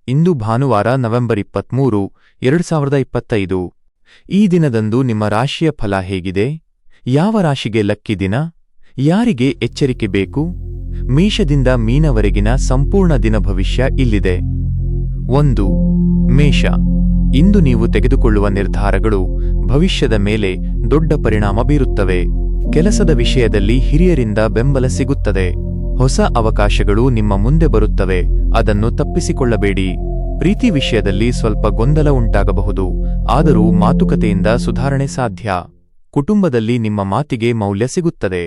ಇಂದು ಭಾನುವಾರ ನವೆಂಬರ್ 23, 2025. ಈ ದಿನದಂದು ನಿಮ್ಮ ರಾಶಿಯ ಫಲ ಹೇಗಿದೆ? ಯಾವ ರಾಶಿಗೆ ಲಕ್ಕಿ ದಿನ? ಯಾರಿಗೆ ಎಚ್ಚರಿಕೆ ಬೇಕು? ಮೇಷದಿಂದ ಮೀನವರೆಗಿನ ಸಂಪೂರ್ಣ ದಿನ ಭವಿಷ್ಯ ಇಲ್ಲಿದೆ. 1. ಮೇಷ. ಇಂದು ನೀವು ತೆಗೆದುಕೊಳ್ಳುವ ನಿರ್ಧಾರಗಳು ಭವಿಷ್ಯದ ಮೇಲೆ ದೊಡ್ಡ ಪರಿಣಾಮ ಬೀರುತ್ತವೆ. ಕೆಲಸದ ವಿಷಯದಲ್ಲಿ ಹಿರಿಯರಿಂದ ಬೆಂಬಲ ಸಿಗುತ್ತದೆ. ಹೊಸ ಅವಕಾಶಗಳು ನಿಮ್ಮ ಮುಂದೆ ಬರುತ್ತವೆ, ಅದನ್ನು ತಪ್ಪಿಸಿಕೊಳ್ಳಬೇಡಿ. ಪ್ರೀತಿ ವಿಷಯದಲ್ಲಿ ಸ್ವಲ್ಪ ಗೊಂದಲ ಉಂಟಾಗಬಹುದು, ಆದರೂ ಮಾತುಕತೆಯಿಂದ ಸುಧಾರಣೆ ಸಾಧ್ಯ. ಕುಟುಂಬದಲ್ಲಿ ನಿಮ್ಮ ಮಾತಿಗೆ ಮೌಲ್ಯ ಸಿಗುತ್ತದೆ.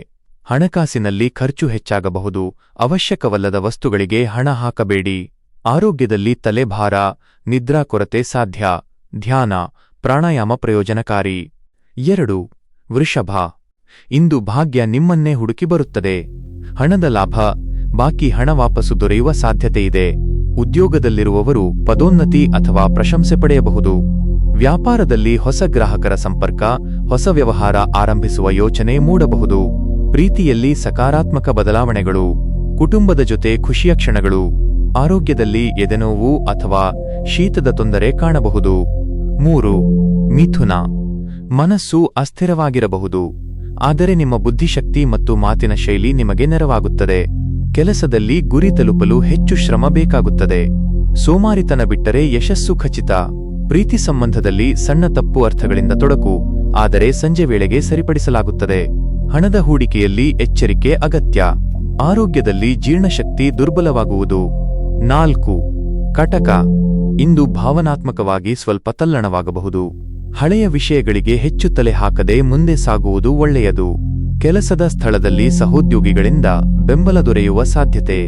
ಹಣಕಾಸಿನಲ್ಲಿ ಖರ್ಚು ಹೆಚ್ಚಾಗಬಹುದು, ಅವಶ್ಯಕವಲ್ಲದ ವಸ್ತುಗಳಿಗೆ ಹಣ ಹಾಕಬೇಡಿ. ಆರೋಗ್ಯದಲ್ಲಿ ತಲೆಭಾರ, ನಿದ್ರಾ ಕೊರತೆ ಸಾಧ್ಯ. ಧ್ಯಾನ, ಪ್ರಾಣಾಯಾಮ ಪ್ರಯೋಜನಕಾರಿ. 2. ವೃಷಭ. ಇಂದು ಭಾಗ್ಯ ನಿಮ್ಮನ್ನೇ ಹುಡುಕಿ ಬರುತ್ತದೆ. ಹಣದ ಲಾಭ, ಬಾಕಿ ಹಣ ವಾಪಸ್ಸು ದೊರೆಯುವ ಸಾಧ್ಯತೆಯಿದೆ. ಉದ್ಯೋಗದಲ್ಲಿರುವವರು ಪದೋನ್ನತಿ ಅಥವಾ ಪ್ರಶಂಸೆ ಪಡೆಯಬಹುದು. ವ್ಯಾಪಾರದಲ್ಲಿ ಹೊಸ ಗ್ರಾಹಕರ ಸಂಪರ್ಕ, ಹೊಸ ವ್ಯವಹಾರ ಆರಂಭಿಸುವ ಯೋಚನೆ ಮೂಡಬಹುದು. ಪ್ರೀತಿಯಲ್ಲಿ ಸಕಾರಾತ್ಮಕ ಬದಲಾವಣೆಗಳು, ಕುಟುಂಬದ ಜೊತೆ ಖುಷಿಯ ಕ್ಷಣಗಳು. ಆರೋಗ್ಯದಲ್ಲಿ ಎದೆನೋವು ಅಥವಾ ಶೀತದ ತೊಂದರೆ ಕಾಣಬಹುದು. 3. ಮಿಥುನ. ಮನಸ್ಸು ಅಸ್ಥಿರವಾಗಿರಬಹುದು, ಆದರೆ ನಿಮ್ಮ ಬುದ್ಧಿಶಕ್ತಿ ಮತ್ತು ಮಾತಿನ ಶೈಲಿ ನಿಮಗೆ ನೆರವಾಗುತ್ತದೆ. ಕೆಲಸದಲ್ಲಿ ಗುರಿ ತಲುಪಲು ಹೆಚ್ಚು ಶ್ರಮ ಬೇಕಾಗುತ್ತದೆ. ಸೋಮಾರಿತನ ಬಿಟ್ಟರೆ ಯಶಸ್ಸು ಖಚಿತ. ಪ್ರೀತಿ ಸಂಬಂಧದಲ್ಲಿ ಸಣ್ಣ ತಪ್ಪು ಅರ್ಥಗಳಿಂದ ತೊಡಕು, ಆದರೆ ಸಂಜೆ ವೇಳೆಗೆ ಸರಿಪಡಿಸಲಾಗುತ್ತದೆ. ಹಣದ ಹೂಡಿಕೆಯಲ್ಲಿ ಎಚ್ಚರಿಕೆ ಅಗತ್ಯ. ಆರೋಗ್ಯದಲ್ಲಿ ಜೀರ್ಣಶಕ್ತಿ ದುರ್ಬಲವಾಗುವುದು. 4. ಕಟಕ. ಇಂದು ಭಾವನಾತ್ಮಕವಾಗಿ ಸ್ವಲ್ಪ ತಲ್ಲಣವಾಗಬಹುದು. ಹಳೆಯ ವಿಷಯಗಳಿಗೆ ಹೆಚ್ಚು ತಲೆ ಹಾಕದೆ ಮುಂದೆ ಸಾಗುವುದು ಒಳ್ಳೆಯದು. ಕೆಲಸದ ಸ್ಥಳದಲ್ಲಿ ಸಹೋದ್ಯೋಗಿಗಳಿಂದ ಬೆಂಬಲ ದೊರೆಯುವ ಸಾಧ್ಯತೆ.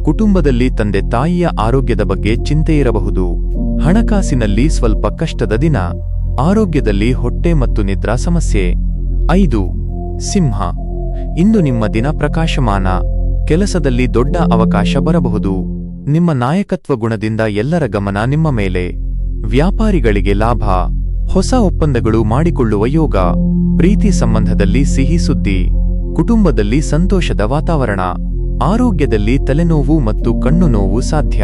ಕುಟುಂಬದಲ್ಲಿ ತಂದೆ ತಾಯಿಯ ಆರೋಗ್ಯದ ಬಗ್ಗೆ ಚಿಂತೆಯಿರಬಹುದು. ಹಣಕಾಸಿನಲ್ಲಿ ಸ್ವಲ್ಪ ಕಷ್ಟದ ದಿನ. ಆರೋಗ್ಯದಲ್ಲಿ ಹೊಟ್ಟೆ ಮತ್ತು ನಿದ್ರಾ ಸಮಸ್ಯೆ. 5. ಸಿಂಹ. ಇಂದು ನಿಮ್ಮ ದಿನ ಪ್ರಕಾಶಮಾನ. ಕೆಲಸದಲ್ಲಿ ದೊಡ್ಡ ಅವಕಾಶ ಬರಬಹುದು. ನಿಮ್ಮ ನಾಯಕತ್ವ ಗುಣದಿಂದ ಎಲ್ಲರ ಗಮನ ನಿಮ್ಮ ಮೇಲೆ. ವ್ಯಾಪಾರಿಗಳಿಗೆ ಲಾಭ, ಹೊಸ ಒಪ್ಪಂದಗಳು ಮಾಡಿಕೊಳ್ಳುವ ಯೋಗ. ಪ್ರೀತಿ ಸಂಬಂಧದಲ್ಲಿ ಸಿಹಿ ಸುದ್ದಿ. ಕುಟುಂಬದಲ್ಲಿ ಸಂತೋಷದ ವಾತಾವರಣ. ಆರೋಗ್ಯದಲ್ಲಿ ತಲೆನೋವು ಮತ್ತು ಕಣ್ಣು ನೋವು ಸಾಧ್ಯ.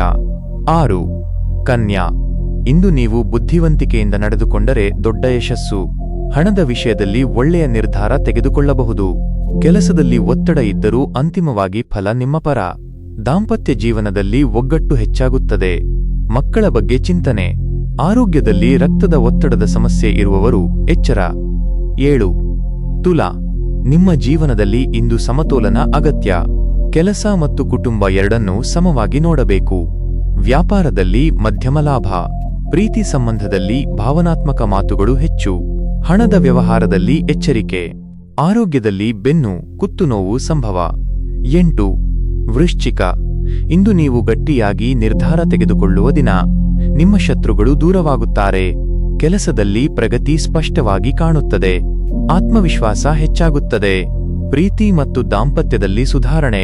6. ಕನ್ಯಾ. ಇಂದು ನೀವು ಬುದ್ಧಿವಂತಿಕೆಯಿಂದ ನಡೆದುಕೊಂಡರೆ ದೊಡ್ಡ ಯಶಸ್ಸು. ಹಣದ ವಿಷಯದಲ್ಲಿ ಒಳ್ಳೆಯ ನಿರ್ಧಾರ ತೆಗೆದುಕೊಳ್ಳಬಹುದು. ಕೆಲಸದಲ್ಲಿ ಒತ್ತಡ ಇದ್ದರೂ ಅಂತಿಮವಾಗಿ ಫಲ ನಿಮ್ಮ ಪರ. ದಾಂಪತ್ಯ ಜೀವನದಲ್ಲಿ ಒಗ್ಗಟ್ಟು ಹೆಚ್ಚಾಗುತ್ತದೆ. ಮಕ್ಕಳ ಬಗ್ಗೆ ಚಿಂತನೆ. ಆರೋಗ್ಯದಲ್ಲಿ ರಕ್ತದ ಒತ್ತಡದ ಸಮಸ್ಯೆ ಇರುವವರು ಎಚ್ಚರ. 7. ತುಲಾ. ನಿಮ್ಮ ಜೀವನದಲ್ಲಿ ಇಂದು ಸಮತೋಲನ ಅಗತ್ಯ. ಕೆಲಸ ಮತ್ತು ಕುಟುಂಬ ಎರಡನ್ನೂ ಸಮವಾಗಿ ನೋಡಬೇಕು. ವ್ಯಾಪಾರದಲ್ಲಿ ಮಧ್ಯಮ ಲಾಭ. ಪ್ರೀತಿ ಸಂಬಂಧದಲ್ಲಿ ಭಾವನಾತ್ಮಕ ಮಾತುಗಳು ಹೆಚ್ಚು. ಹಣದ ವ್ಯವಹಾರದಲ್ಲಿ ಎಚ್ಚರಿಕೆ. ಆರೋಗ್ಯದಲ್ಲಿ ಬೆನ್ನು, ಕುತ್ತು ನೋವು ಸಂಭವ. 8. ವೃಶ್ಚಿಕ. ಇಂದು ನೀವು ಗಟ್ಟಿಯಾಗಿ ನಿರ್ಧಾರ ತೆಗೆದುಕೊಳ್ಳುವ ದಿನ. ನಿಮ್ಮ ಶತ್ರುಗಳು ದೂರವಾಗುತ್ತಾರೆ. ಕೆಲಸದಲ್ಲಿ ಪ್ರಗತಿ ಸ್ಪಷ್ಟವಾಗಿ ಕಾಣುತ್ತದೆ. ಆತ್ಮವಿಶ್ವಾಸ ಹೆಚ್ಚಾಗುತ್ತದೆ. ಪ್ರೀತಿ ಮತ್ತು ದಾಂಪತ್ಯದಲ್ಲಿ ಸುಧಾರಣೆ.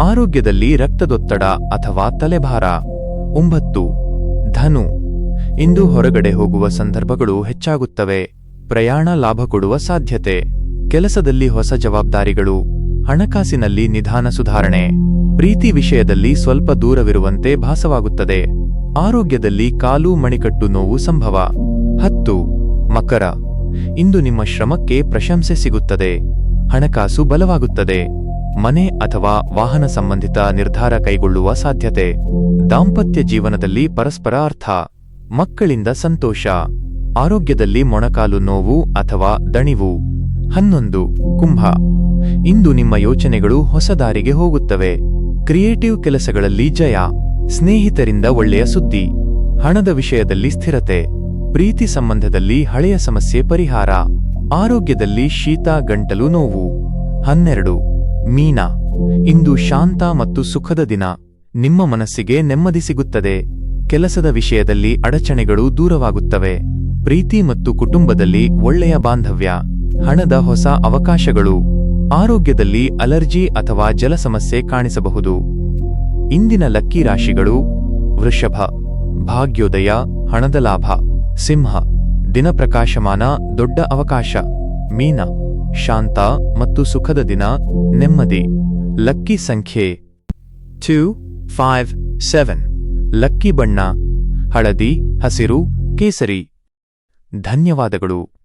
ಆರೋಗ್ಯದಲ್ಲಿ ರಕ್ತದೊತ್ತಡ ಅಥವಾ ತಲೆಭಾರ. 9. ಧನು. ಇಂದು ಹೊರಗಡೆ ಹೋಗುವ ಸಂದರ್ಭಗಳು ಹೆಚ್ಚಾಗುತ್ತವೆ. ಪ್ರಯಾಣ ಲಾಭ ಕೊಡುವ ಸಾಧ್ಯತೆ. ಕೆಲಸದಲ್ಲಿ ಹೊಸ ಜವಾಬ್ದಾರಿಗಳು. ಹಣಕಾಸಿನಲ್ಲಿ ನಿಧಾನ ಸುಧಾರಣೆ. ಪ್ರೀತಿ ವಿಷಯದಲ್ಲಿ ಸ್ವಲ್ಪ ದೂರವಿರುವಂತೆ ಭಾಸವಾಗುತ್ತದೆ. ಆರೋಗ್ಯದಲ್ಲಿ ಕಾಲು ಮಣಿಕಟ್ಟು ನೋವು ಸಂಭವ. 10. ಮಕರ. ಇಂದು ನಿಮ್ಮ ಶ್ರಮಕ್ಕೆ ಪ್ರಶಂಸೆ ಸಿಗುತ್ತದೆ. ಹಣಕಾಸು ಬಲವಾಗುತ್ತದೆ. ಮನೆ ಅಥವಾ ವಾಹನ ಸಂಬಂಧಿತ ನಿರ್ಧಾರ ಕೈಗೊಳ್ಳುವ ಸಾಧ್ಯತೆ. ದಾಂಪತ್ಯ ಜೀವನದಲ್ಲಿ ಪರಸ್ಪರ ಅರ್ಥ. ಮಕ್ಕಳಿಂದ ಸಂತೋಷ. ಆರೋಗ್ಯದಲ್ಲಿ ಮೊಣಕಾಲು ನೋವು ಅಥವಾ ದಣಿವು. 11. ಕುಂಭ. ಇಂದು ನಿಮ್ಮ ಯೋಚನೆಗಳು ಹೊಸ ದಾರಿಗೆ ಹೋಗುತ್ತವೆ. ಕ್ರಿಯೇಟಿವ್ ಕೆಲಸಗಳಲ್ಲಿ ಜಯ. ಸ್ನೇಹಿತರಿಂದ ಒಳ್ಳೆಯ ಸುದ್ದಿ. ಹಣದ ವಿಷಯದಲ್ಲಿ ಸ್ಥಿರತೆ. ಪ್ರೀತಿ ಸಂಬಂಧದಲ್ಲಿ ಹಳೆಯ ಸಮಸ್ಯೆ ಪರಿಹಾರ. ಆರೋಗ್ಯದಲ್ಲಿ ಶೀತ, ಗಂಟಲು ನೋವು. 12. ಮೀನ. ಇಂದು ಶಾಂತ ಮತ್ತು ಸುಖದ ದಿನ. ನಿಮ್ಮ ಮನಸ್ಸಿಗೆ ನೆಮ್ಮದಿ ಸಿಗುತ್ತದೆ. ಕೆಲಸದ ವಿಷಯದಲ್ಲಿ ಅಡಚಣೆಗಳು ದೂರವಾಗುತ್ತವೆ. ಪ್ರೀತಿ ಮತ್ತು ಕುಟುಂಬದಲ್ಲಿ ಒಳ್ಳೆಯ ಬಾಂಧವ್ಯ. ಹಣದ ಹೊಸ ಅವಕಾಶಗಳು. ಆರೋಗ್ಯದಲ್ಲಿ ಅಲರ್ಜಿ ಅಥವಾ ಜಲ ಸಮಸ್ಯೆ ಕಾಣಿಸಬಹುದು. ಇಂದಿನ ಲಕ್ಕಿ ರಾಶಿಗಳು: ವೃಷಭ, ಭಾಗ್ಯೋದಯ, ಹಣದ ಲಾಭ. ಸಿಂಹ, ದಿನ ಪ್ರಕಾಶಮಾನ, ದೊಡ್ಡ ಅವಕಾಶ. ಮೀನ, ಶಾಂತ ಮತ್ತು ಸುಖದ ದಿನ, ನೆಮ್ಮದಿ. ಲಕ್ಕಿ ಸಂಖ್ಯೆ 2, 5, 7. ಲಕ್ಕಿ ಬಣ್ಣ ಹಳದಿ, ಹಸಿರು, ಕೇಸರಿ. ಧನ್ಯವಾದಗಳು.